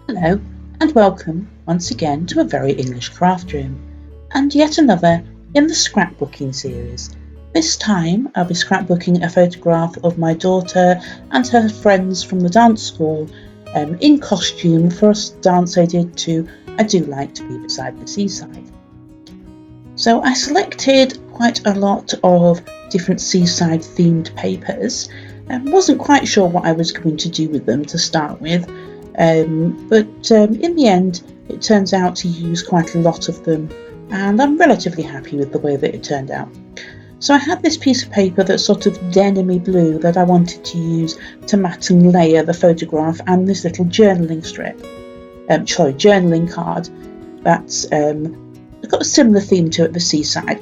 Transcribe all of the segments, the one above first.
Hello and welcome once again to a very English craft room and yet another in the scrapbooking series. This time I'll be scrapbooking a photograph of my daughter and her friends from the dance school in costume for a dance I did to I Do Like to Be Beside the Seaside. So I selected quite a lot of different seaside themed papers and wasn't quite sure what I was going to do with them to start with. But in the end, it turns out to use quite a lot of them, and I'm relatively happy with the way that it turned out. So I had this piece of paper that's sort of denimy blue that I wanted to use to mat and layer the photograph and this little journaling journaling card that's got a similar theme to it, the seaside.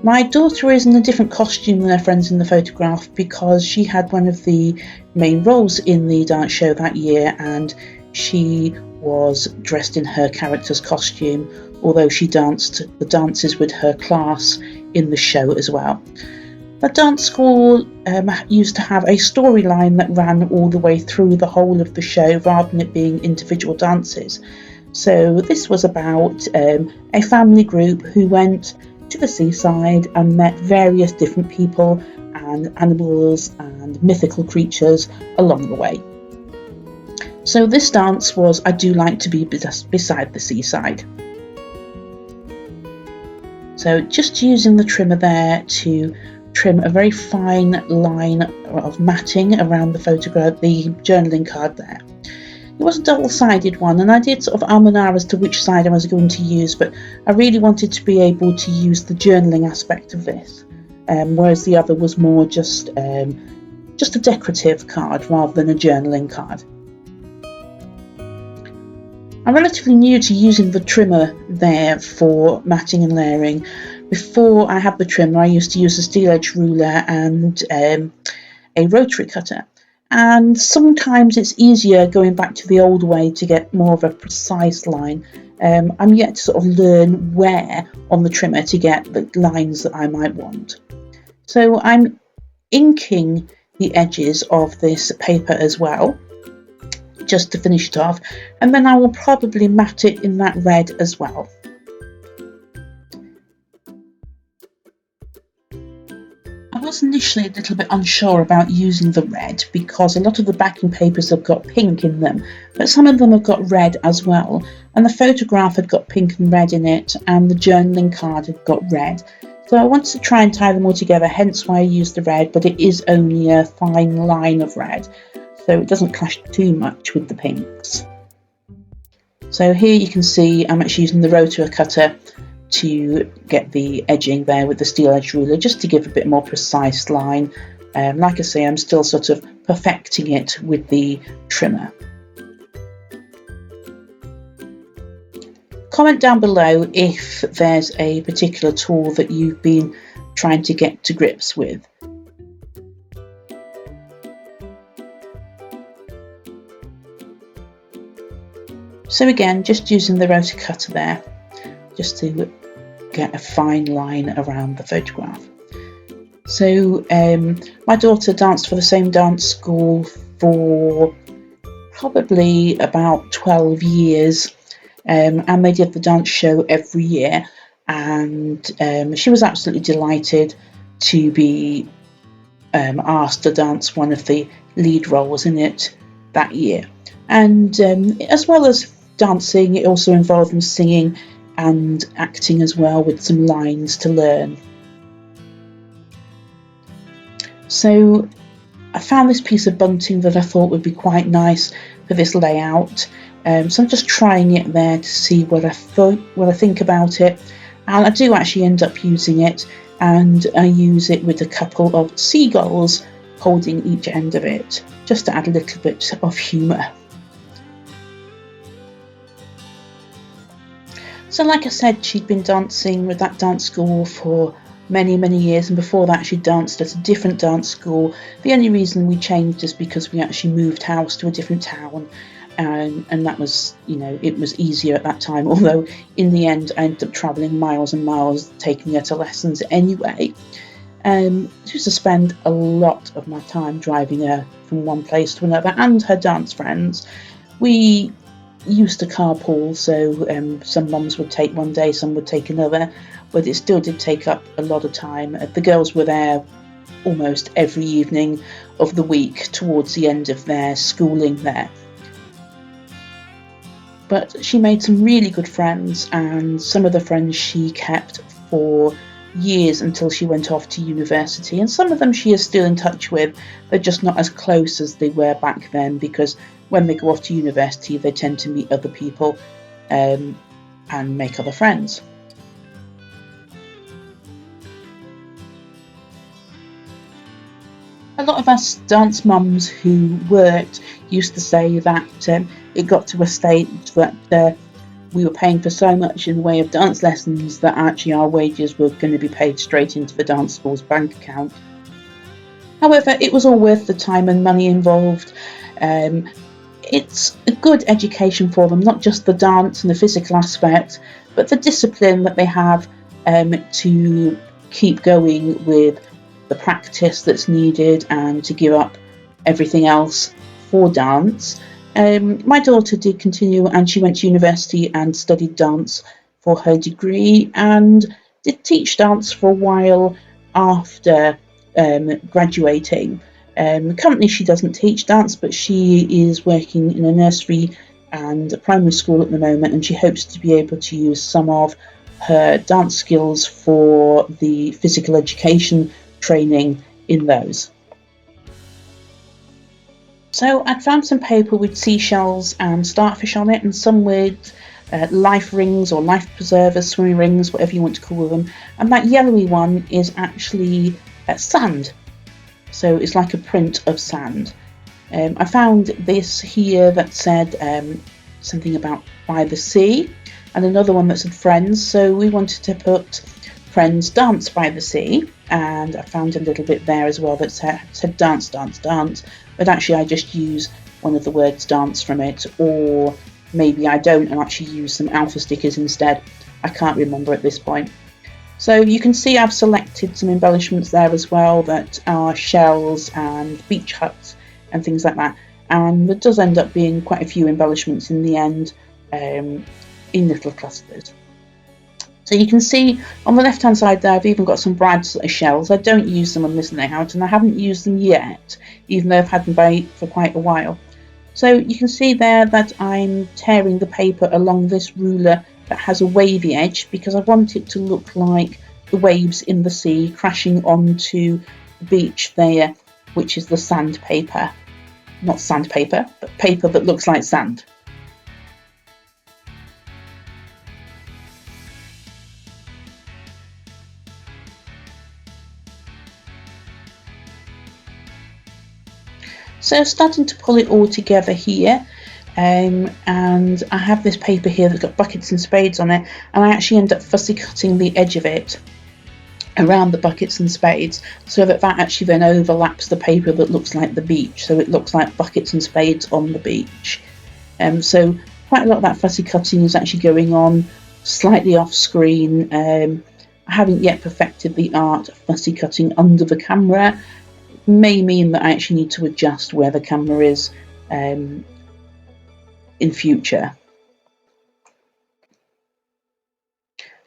My daughter is in a different costume than her friends in the photograph because she had one of the main roles in the dance show that year and she was dressed in her character's costume, although she danced the dances with her class in the show as well. The dance school used to have a storyline that ran all the way through the whole of the show rather than it being individual dances. So this was about a family group who went to the seaside and met various different people and animals and mythical creatures along the way. So this dance was I Do Like to Be Beside the Seaside. So just using the trimmer there to trim a very fine line of matting around the photograph, the journaling card there. It was a double-sided one and I did sort of as to which side I was going to use, but I really wanted to be able to use the journaling aspect of this, whereas the other was more just a decorative card rather than a journaling card. I'm relatively new to using the trimmer there for matting and layering. Before I had the trimmer, I used to use a steel edge ruler and a rotary cutter. And sometimes it's easier going back to the old way to get more of a precise line. I'm yet to sort of learn where on the trimmer to get the lines that I might want. So I'm inking the edges of this paper as well, just to finish it off, and then I will probably mat it in that red as well. I was initially a little bit unsure about using the red because a lot of the backing papers have got pink in them, but some of them have got red as well, and the photograph had got pink and red in it and the journaling card had got red. So I wanted to try and tie them all together, hence why I used the red, but it is only a fine line of red, so it doesn't clash too much with the pinks. So here you can see I'm actually using the rotary cutter to get the edging there with the steel edge ruler, just to give a bit more precise line. Like I say, I'm still sort of perfecting it with the trimmer. Comment down below if there's a particular tool that you've been trying to get to grips with. So again, just using the rotary cutter there, just to get a fine line around the photograph. So my daughter danced for the same dance school for probably about 12 years, and they did the dance show every year, and she was absolutely delighted to be asked to dance one of the lead roles in it that year. And as well as dancing, it also involved them singing and acting as well, with some lines to learn. So I found this piece of bunting that I thought would be quite nice for this layout. So I'm just trying it there to see what I think about it, and I do actually end up using it, and I use it with a couple of seagulls holding each end of it, just to add a little bit of humour. So like I said, she'd been dancing with that dance school for many years, and before that she danced at a different dance school. The only reason we changed is because we actually moved house to a different town, and that was, it was easier at that time, although in the end I ended up travelling miles and miles taking her to lessons anyway. I used to spend a lot of my time driving her from one place to another, and her dance friends. We used to carpool, so some mums would take one day, some would take another, but it still did take up a lot of time. The girls were there almost every evening of the week towards the end of their schooling there. But she made some really good friends, and some of the friends she kept for years until she went off to university, and some of them she is still in touch with. They're just not as close as they were back then, because when they go off to university they tend to meet other people and make other friends. A lot of us dance mums who worked used to say that it got to a stage that we were paying for so much in the way of dance lessons that actually our wages were going to be paid straight into the dance school's bank account. However, it was all worth the time and money involved. It's a good education for them, not just the dance and the physical aspect, but the discipline that they have to keep going with the practice that's needed and to give up everything else for dance. My daughter did continue, and she went to university and studied dance for her degree, and did teach dance for a while after graduating. Currently she doesn't teach dance, but she is working in a nursery and a primary school at the moment, and she hopes to be able to use some of her dance skills for the physical education training in those. So I'd found some paper with seashells and starfish on it, and some with life rings or life preservers, swimming rings, whatever you want to call them. And that yellowy one is actually sand. So it's like a print of sand. I found this here that said something about by the sea, and another one that said friends. So we wanted to put friends dance by the sea, and I found a little bit there as well that said dance, dance, dance. But actually I just use one of the words dance from it, or maybe I don't and actually use some alpha stickers instead. I can't remember at this point. So you can see I've selected some embellishments there as well that are shells and beach huts and things like that. And there does end up being quite a few embellishments in the end in little clusters. So you can see on the left hand side there I've even got some brads shells. I don't use them on this layout, and I haven't used them yet, even though I've had them by for quite a while. So you can see there that I'm tearing the paper along this ruler that has a wavy edge, because I want it to look like the waves in the sea crashing onto the beach there, which is the sandpaper. Not sandpaper, but paper that looks like sand. So starting to pull it all together here, and I have this paper here that's got buckets and spades on it, and I actually end up fussy cutting the edge of it around the buckets and spades, so that actually then overlaps the paper that looks like the beach, so it looks like buckets and spades on the beach. So quite a lot of that fussy cutting is actually going on slightly off screen. I haven't yet perfected the art of fussy cutting under the camera. It may mean that I actually need to adjust where the camera is in future.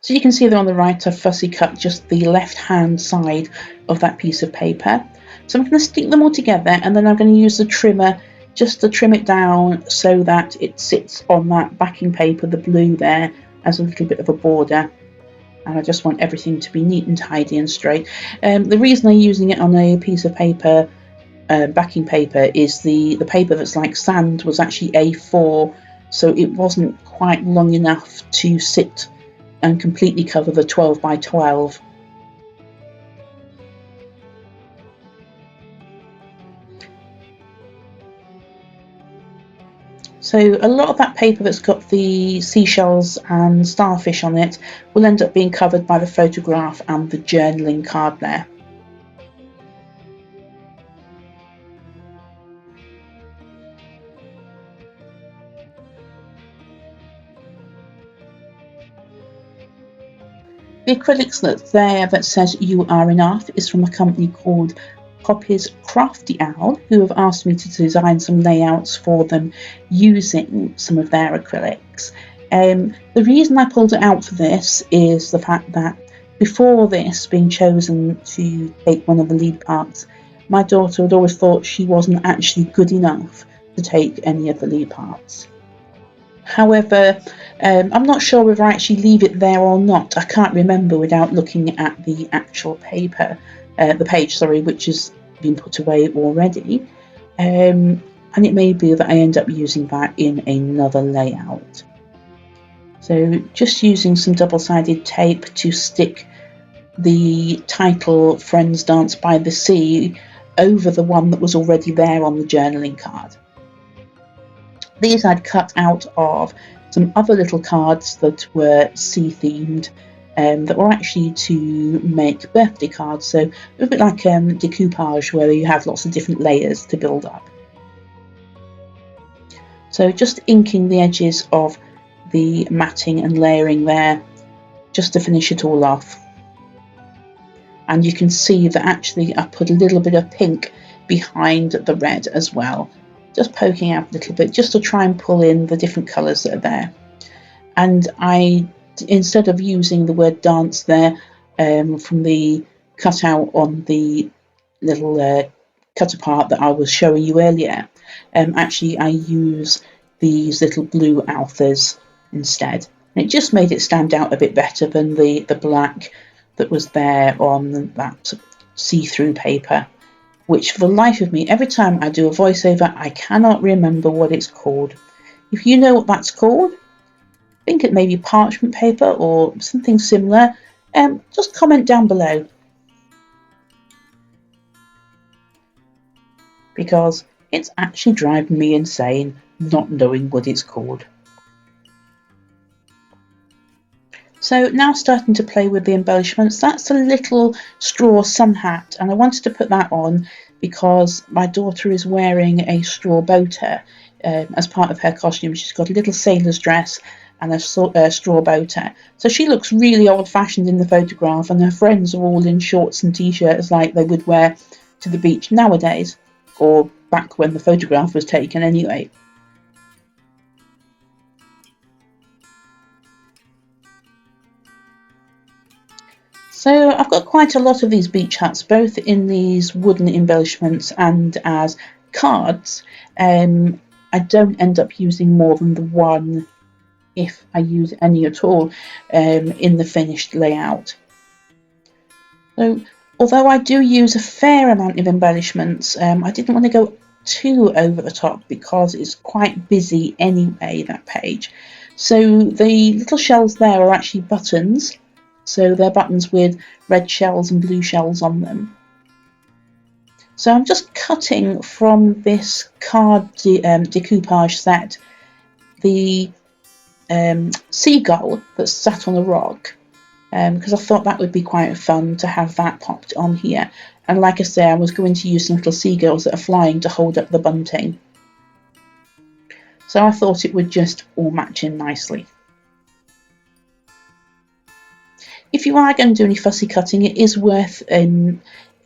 So you can see there on the right I've fussy cut just the left hand side of that piece of paper. So I'm going to stick them all together, and then I'm going to use the trimmer just to trim it down so that it sits on that backing paper, the blue there, as a little bit of a border. And I just want everything to be neat and tidy and straight. The reason I'm using it on a piece of paper, backing paper, is the paper that's like sand was actually A4, so it wasn't quite long enough to sit and completely cover the 12 by 12. So a lot of that paper that's got the seashells and starfish on it will end up being covered by the photograph and the journaling card there. The acrylics that's there that says "You Are Enough" is from a company called Poppy's Crafty Owl, who have asked me to design some layouts for them using some of their acrylics. The reason I pulled it out for this is the fact that before this being chosen to take one of the lead parts, my daughter had always thought she wasn't actually good enough to take any of the lead parts. However, I'm not sure whether I actually leave it there or not. I can't remember without looking at the actual paper, the page, sorry, which has been put away already. And it may be that I end up using that in another layout. So just using some double-sided tape to stick the title Friends Dance by the Sea over the one that was already there on the journaling card. These I'd cut out of some other little cards that were sea themed, that were actually to make birthday cards, so a bit like decoupage, where you have lots of different layers to build up. So just inking the edges of the matting and layering there just to finish it all off. And you can see that actually I put a little bit of pink behind the red as well, just poking out a little bit just to try and pull in the different colours that are there. And I, instead of using the word dance there from the cutout on the little cut apart that I was showing you earlier, actually I use these little blue alphas instead. And it just made it stand out a bit better than the black that was there on that see-through paper, which for the life of me, every time I do a voiceover, I cannot remember what it's called. If you know what that's called, I think it may be parchment paper or something similar, just comment down below, because it's actually driving me insane not knowing what it's called. So now starting to play with the embellishments. That's a little straw sun hat, and I wanted to put that on because my daughter is wearing a straw boater as part of her costume. She's got a little sailor's dress and a straw boater. So she looks really old-fashioned in the photograph, and her friends are all in shorts and t-shirts like they would wear to the beach nowadays, or back when the photograph was taken anyway. So I've got quite a lot of these beach hats, both in these wooden embellishments and as cards. I don't end up using more than the one, if I use any at all, in the finished layout. So although I do use a fair amount of embellishments, I didn't want to go too over the top because it's quite busy anyway, that page. So the little shells there are actually buttons. So they're buttons with red shells and blue shells on them. So I'm just cutting from this card decoupage set the seagull that's sat on a rock, because I thought that would be quite fun to have that popped on here. And like I say, I was going to use some little seagulls that are flying to hold up the bunting. So I thought it would just all match in nicely. If you are going to do any fussy cutting, it is worth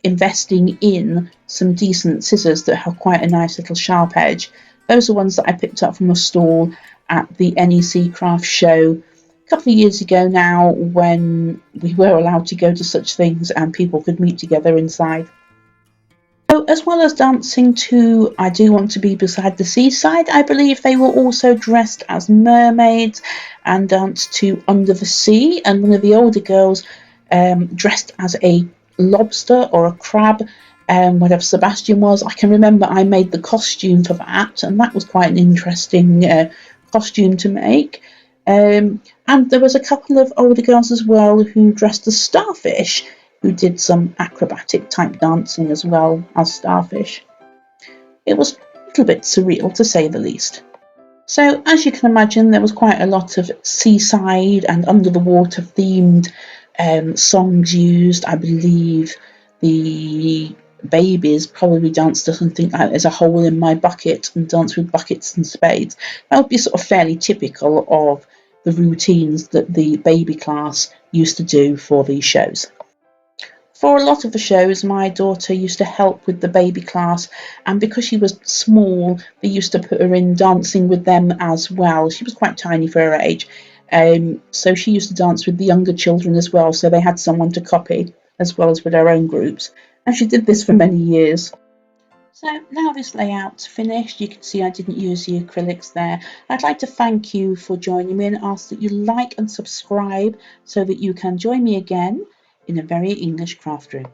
investing in some decent scissors that have quite a nice little sharp edge. Those are ones that I picked up from a stall at the NEC Craft Show a couple of years ago now, when we were allowed to go to such things and people could meet together inside. So as well as dancing to I Do Want to Be Beside the Seaside, I believe they were also dressed as mermaids and danced to Under the Sea, and one of the older girls dressed as a lobster or a crab, whatever Sebastian was. I can remember I made the costume for that, and that was quite an interesting costume to make. And there was a couple of older girls as well who dressed as starfish, who did some acrobatic type dancing as well as starfish. It was a little bit surreal, to say the least. So as you can imagine, there was quite a lot of seaside and under the water themed songs used. I believe the babies probably danced to something like "There's a Hole in My Bucket" and danced with buckets and spades. That would be sort of fairly typical of the routines that the baby class used to do for these shows. For a lot of the shows, my daughter used to help with the baby class, and because she was small, they used to put her in dancing with them as well. She was quite tiny for her age, so she used to dance with the younger children as well, so they had someone to copy as well as with her own groups. And she did this for many years. So now this layout's finished, you can see I didn't use the acrylics there. I'd like to thank you for joining me and ask that you like and subscribe so that you can join me again in a very English craft room.